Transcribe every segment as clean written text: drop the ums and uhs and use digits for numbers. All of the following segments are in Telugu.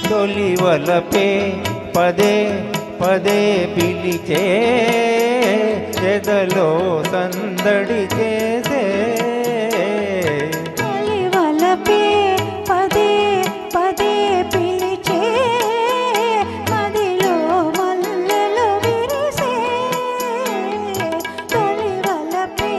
తొలి వలపే పదే పదే పిలిచే ఎదలో సందడి చేసే తొలి వలపే పదే పదే పిలిచే మదిలో మల్లెలు విరిసే తొలి వలపే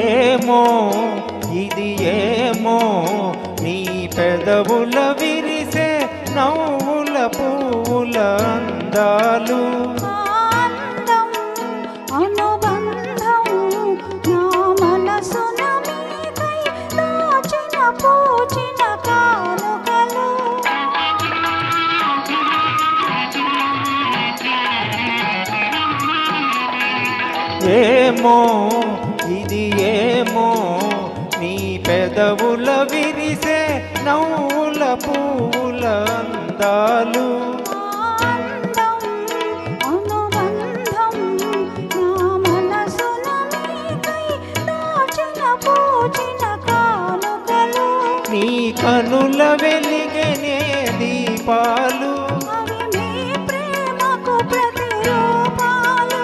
ఏమో ఇది ఏమో నీ పెదవుల విరిసే నవ్వుల పువ్వుల అందాలు ఆనందం అనుబంధం నా మనసున మీకై దాచిన పూచిన కానుకలు ఏమో ఇది ఏమో నీ పెదవుల విరిసే నవ్వుల పువ్వుల అందాలు ఆనందం అనుబంధం నా మనసున మీకై దాచిన పూచిన కానుకలు నీ కనుల వెలిగనే దీపాలు అవి మీ ప్రేమకు ప్రతిరూపాలు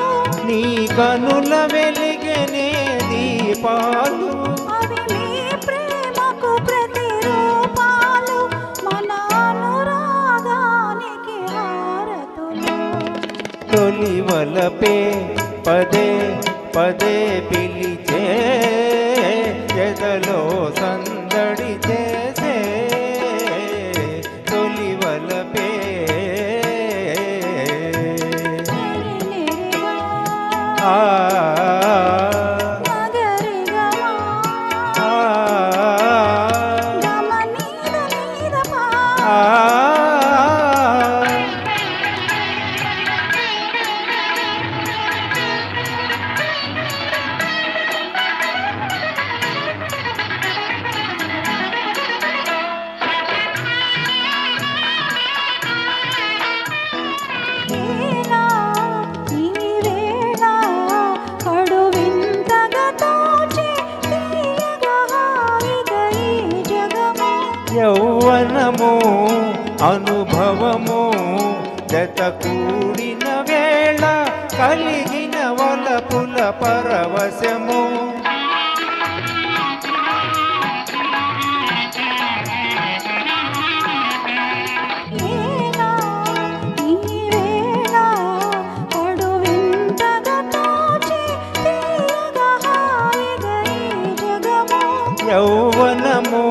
నీ కనుల వెలిగనే దీపాలు అవి మీ ప్రేమకు ప్రతిరూపాలు మన అనురాగానికి హారతులు తొలి వలపే పదే పదే పిలిచే ఎదలో సందడి చేసే తొలి వలపే నిరినిరిగా ఆ నగరిగమా ఆ గమనీద నీదమా ఆ ఏలా ఈ వేళ కడు వింతగా తోచే తీయగా హాయిగా ఈ జగము యౌవనము అనుభవము జత కూడిన వేళ కలిగిన వలపుల పరవశము ఏలా ఈ వేళ కడు వింతగా తోచే తీయగా హాయిగా ఈ జగము యౌవనము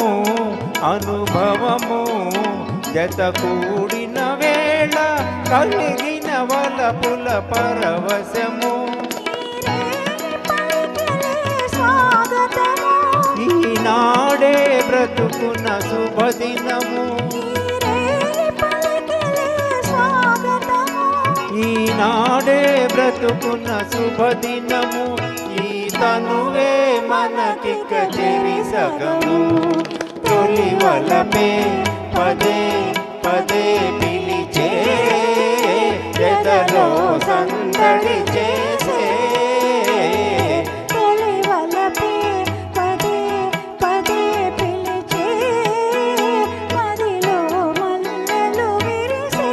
అనుభవము జత కూడిన వేళ కలిగిన వలపుల పరవశము స్వాగతము ఈనాడే బ్రతుకున్న శుభదినము స్వాగతము ఈనాడే బ్రతుకున్న శుభదినము ఈ తనువే మనకిక చెరి సగము తొలి వలపే పదే పదే పిలిచే ఎదలో సందడి చేసే తొలి వలపే పదే పదే పిలిచే మదిలో మల్లెలు విరిసే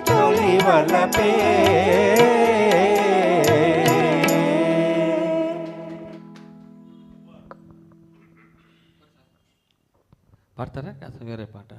తొలి వలపే పాడతారా కాస్త వేరే పాట